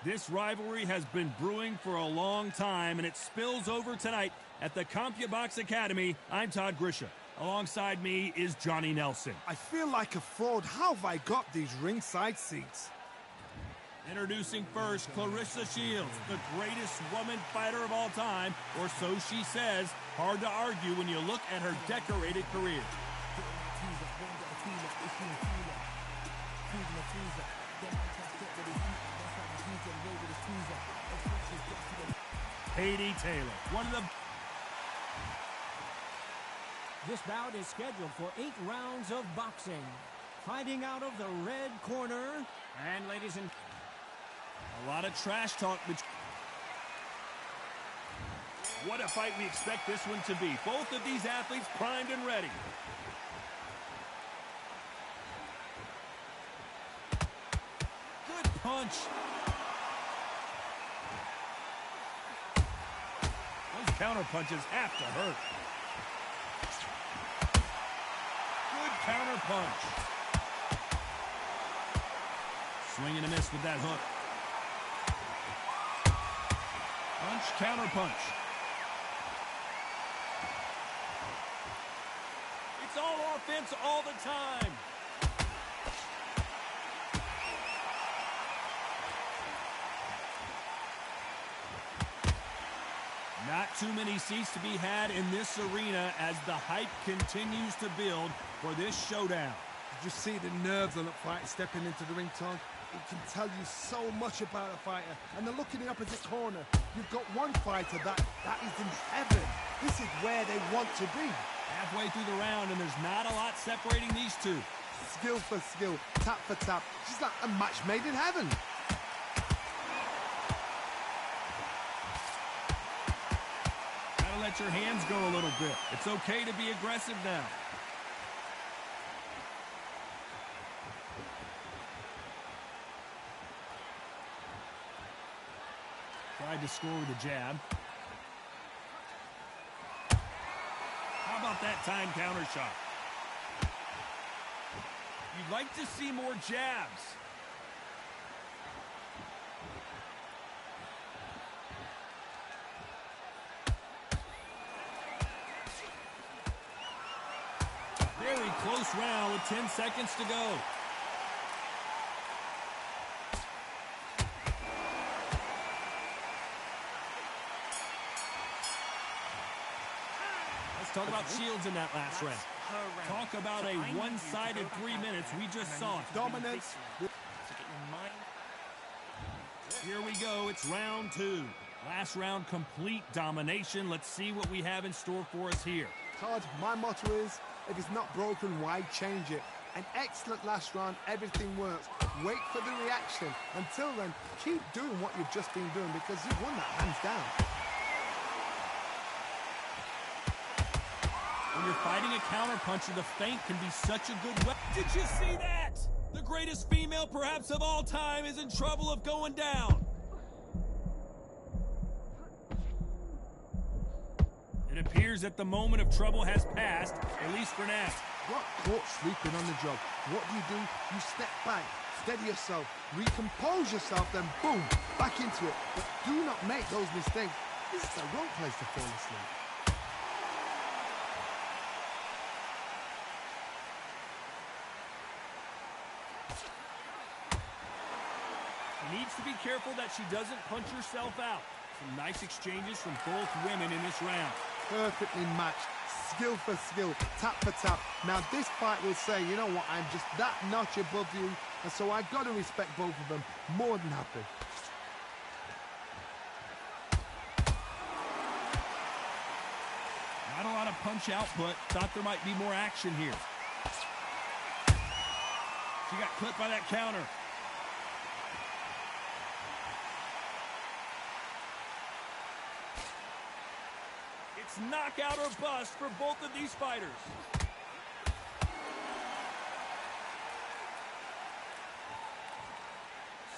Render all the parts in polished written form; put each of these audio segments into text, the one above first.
This rivalry has been brewing for a long time, and it spills over tonight at the CompuBox Academy. I'm Todd Grisha. Alongside me is Johnny Nelson. I feel like a fraud. How have I got these ringside seats? Introducing first, Clarissa Shields, the greatest woman fighter of all time, or so she says. Hard to argue when you look at her decorated career. Katie Taylor, one of the... This bout is scheduled for 8 rounds of boxing. Fighting out of the red corner, and ladies and... A lot of trash talk. What a fight we expect this one to be. Both of these athletes primed and ready. Good punch. Those counter punches have to hurt. Good counter punch. Swing and a miss with that hook. Punch, counter punch. It's all offense all the time. Not too many seats to be had in this arena as the hype continues to build for this showdown. Did you see the nerves on that fight stepping into the ring, Todd? It can tell you so much about a fighter. And then look in the opposite corner. You've got one fighter that is in heaven. This is where they want to be. Halfway through the round, and there's not a lot separating these two. Skill for skill, tap for tap. She's like a match made in heaven. Gotta let your hands go a little bit. It's okay to be aggressive now. Tried to score with a jab. How about that time counter shot? You'd like to see more jabs. Very close round with 10 seconds to go. Talk about Shields in that last round. Talk about a one-sided 3 minutes. We just saw it. Dominance. Here we go. It's round 2. Last round, complete domination. Let's see what we have in store for us here. Todd, my motto is, if it's not broken, why change it? An excellent last round. Everything works. Wait for the reaction. Until then, keep doing what you've just been doing because you've won that hands down. When you're fighting a counterpuncher, the feint can be such a good weapon. Did you see that? The greatest female perhaps of all time is in trouble of going down. It appears that the moment of trouble has passed, at least for now. Got caught sleeping on the job. What do? You step back, steady yourself, recompose yourself, then boom, back into it. But do not make those mistakes. This is the wrong place to fall asleep. Needs to be careful that she doesn't punch herself out. Some nice exchanges from both women in this round. Perfectly matched, skill for skill, tap for tap. Now this fight will say, you know what, I'm just that notch above you, and so I've got to respect both of them. More than happy. Not a lot of punch output. Thought there might be more action here. She got clipped by that counter. It's knockout or bust for both of these fighters.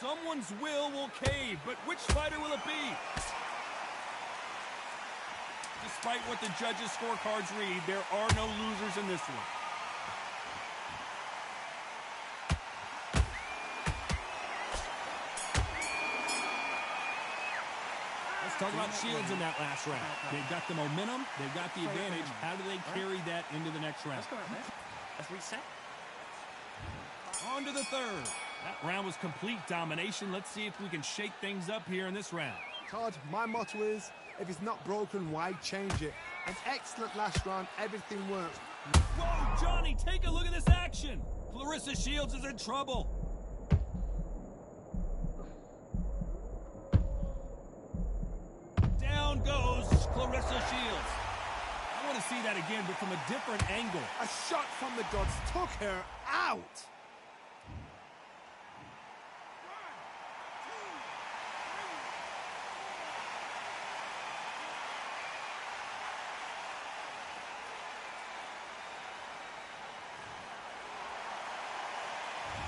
Someone's will cave, but which fighter will it be? Despite what the judges' scorecards read, there are no losers in this one. Let's talk about Shields in that last round. They've got the momentum. They've got the advantage. How do they carry that into the next round? Let's go out there. Let's reset. On to the third. That round was complete domination. Let's see if we can shake things up here in this round. Todd, my motto is, if it's not broken, why change it? An excellent last round. Everything works. Whoa, Johnny, take a look at this action. Clarissa Shields is in trouble. Down goes Clarissa Shields. I want to see that again, but from a different angle. A shot from the gods took her out.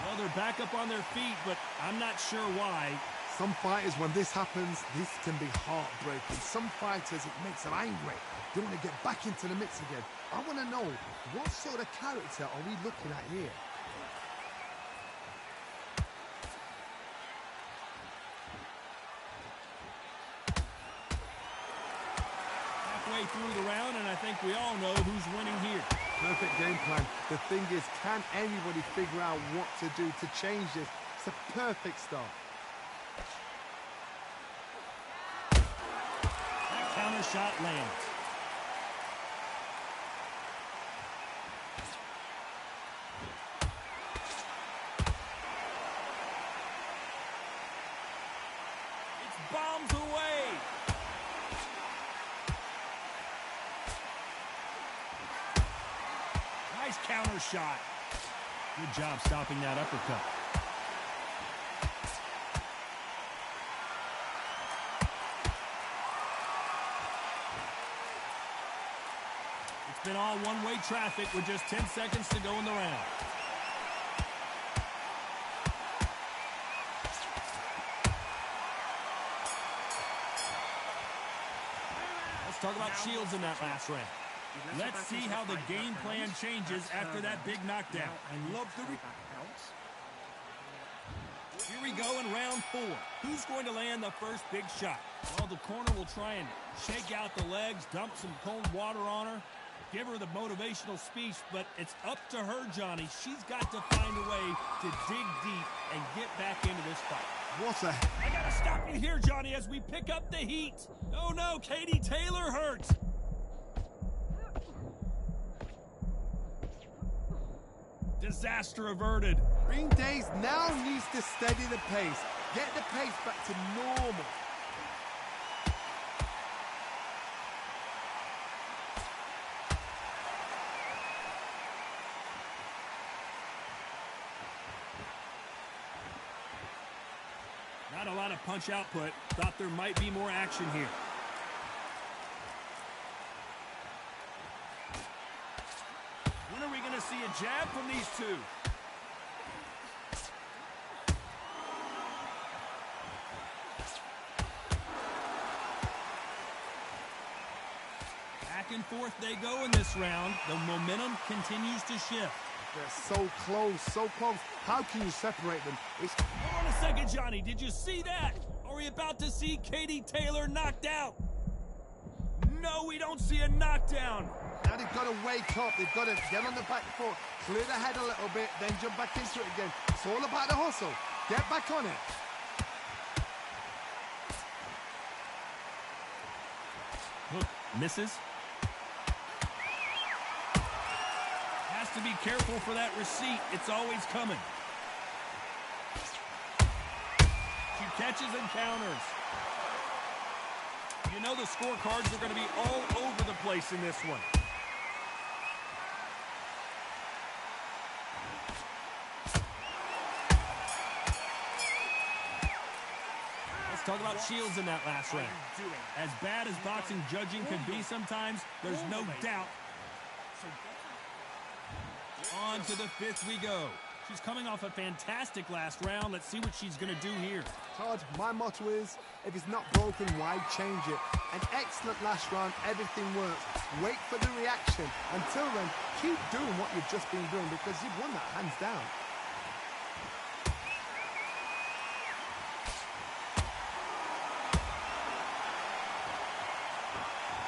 Well, they're back up on their feet, but I'm not sure why. Some fighters, when this happens, this can be heartbreaking. Some fighters, it makes them angry. They want to get back into the mix again. I want to know, what sort of character are we looking at here? Halfway through the round, and I think we all know who's winning here. Perfect game plan. The thing is, can anybody figure out what to do to change this? It's a perfect start. That counter shot lands. It's bombs away. Nice counter shot. Good job stopping that uppercut. It's been all one-way traffic with just 10 seconds to go in the round. Let's talk about Shields in that last round. Let's see how the game plan changes after that big knockdown. I love the... Here we go in round 4. Who's going to land the first big shot? Well, the corner will try and shake out the legs, dump some cold water on her, give her the motivational speech, but it's up to her, Johnny. She's got to find a way to dig deep and get back into this fight. What a... I gotta stop you here, Johnny, as we pick up the heat. Oh no, Katie Taylor hurt. Disaster averted. Ring Days now needs to steady the pace. Get the pace back to normal. Not a lot of punch output. Thought there might be more action here. When are we going to see a jab from these two? Back and forth they go in this round. The momentum continues to shift. They're so close, so close. How can you separate them? It's... Hold on a second, Johnny. Did you see that? Are we about to see Katie Taylor knocked out? No, we don't see a knockdown. Now they've got to wake up. They've got to get on the back foot, clear the head a little bit, then jump back into it again. It's all about the hustle. Get back on it. Hook misses. Has to be careful for that receipt. It's always coming. She catches and counters. You know the scorecards are going to be all over the place in this one. Let's talk about Shields in that last round. As bad as boxing judging can be sometimes, there's no doubt. On to the 5th we go. She's coming off a fantastic last round. Let's see what she's going to do here. Todd, my motto is, if it's not broken, why change it? An excellent last round, everything works. Wait for the reaction. Until then, keep doing what you've just been doing because you've won that hands down.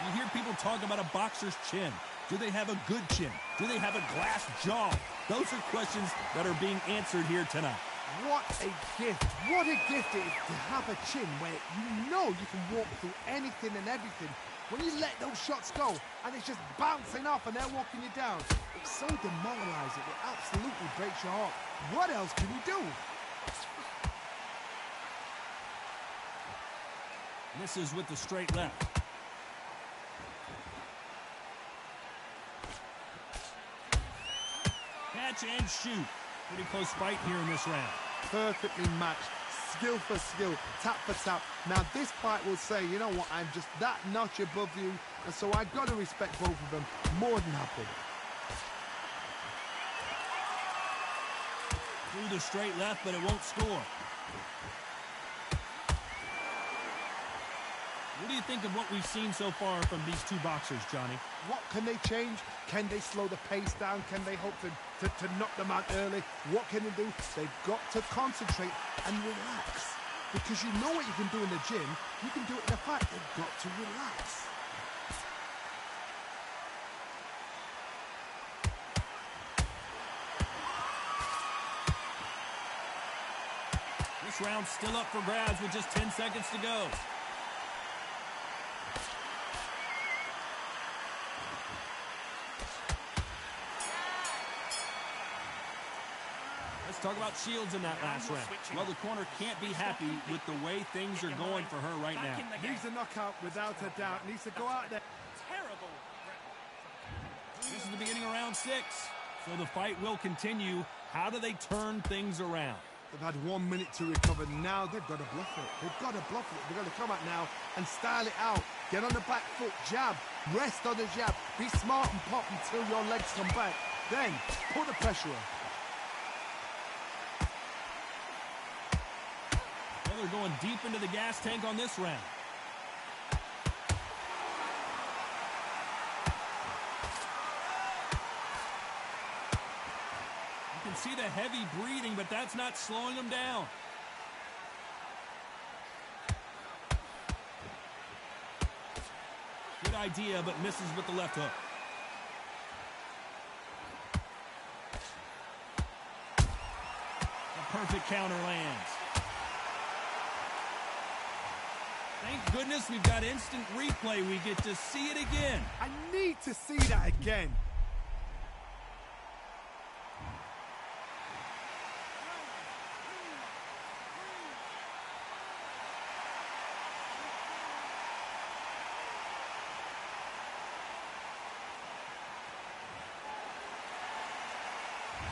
You hear people talk about a boxer's chin. Do they have a good chin? Do they have a glass jaw? Those are questions that are being answered here tonight. What a gift. What a gift it is to have a chin where you know you can walk through anything and everything. When you let those shots go and it's just bouncing off and they're walking you down, it's so demoralizing. It absolutely breaks your heart. What else can you do? Misses with the straight left. Catch and shoot. Pretty close fight here in this round. Perfectly matched. Skill for skill. Tap for tap. Now this fight will say, you know what, I'm just that notch above you. And so I've got to respect both of them more than happy. Through the straight left, but it won't score. What do you think of what we've seen so far from these two boxers, Johnny? What can they change? Can they slow the pace down? Can they hope to knock them out early? What can they do? They've got to concentrate and relax. Because you know what you can do in the gym, you can do it in a fight. They've got to relax. This round's still up for grabs with just 10 seconds to go. Let's talk about Shields in that last round. Well, the corner can't be happy with the way things are going for her right now. Needs a knockout without a doubt. Needs to go out there. Terrible. This is the beginning of round 6. So the fight will continue. How do they turn things around? They've had 1 minute to recover. Now they've got to bluff it. They've got to bluff it. They've got to come out now and style it out. Get on the back foot, jab, rest on the jab. Be smart and pop until your legs come back. Then put the pressure on. Well, they're going deep into the gas tank on this round. You can see the heavy breathing, but that's not slowing them down. Good idea, but misses with the left hook. A perfect counter lands. Thank goodness we've got instant replay. We get to see it again. I need to see that again.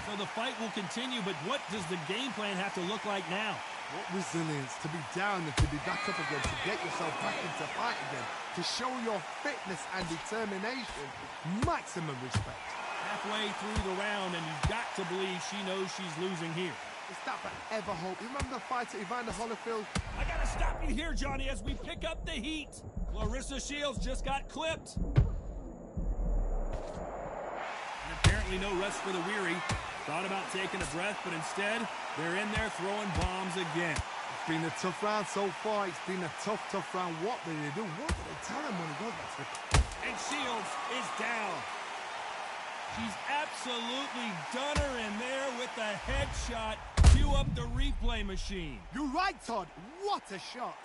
So the fight will continue, but what does the game plan have to look like now? What resilience to be down and to be back up again, to get yourself back into fight again, to show your fitness and determination. Maximum respect. Halfway through the round, and you've got to believe she knows she's losing here. Is that forever hope? You remember the fight at Evander Holyfield? I gotta stop you here, Johnny, as we pick up the heat. Clarissa Shields just got clipped. And apparently no rest for the weary. Thought about taking a breath, but instead, they're in there throwing bombs again. It's been a tough round so far. It's been a tough round. What did they do? What did they tell him when he goes back to the... And Shields is down. She's absolutely done her in there with the headshot. Cue up the replay machine. You're right, Todd. What a shot.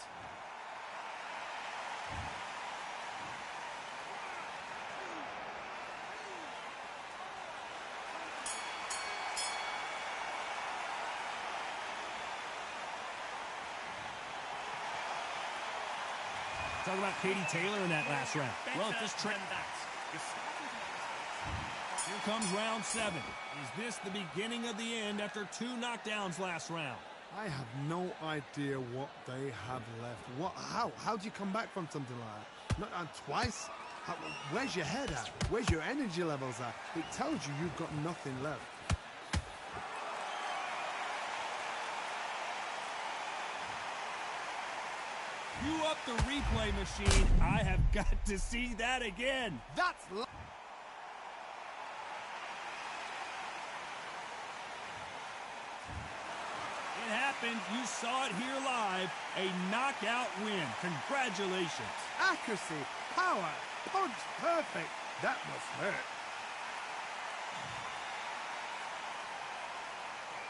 Talk about Katie Taylor in that last round. Well, if this trend... Here comes round 7. Is this the beginning of the end after 2 knockdowns last round? I have no idea what they have left. How do you come back from something like that? Not twice? Where's your head at? Where's your energy levels at? It tells you you've got nothing left. Cue up the replay machine. I have got to see that again. That's... It happened. You saw it here live. A knockout win. Congratulations. Accuracy Power. Punch perfect. That must hurt.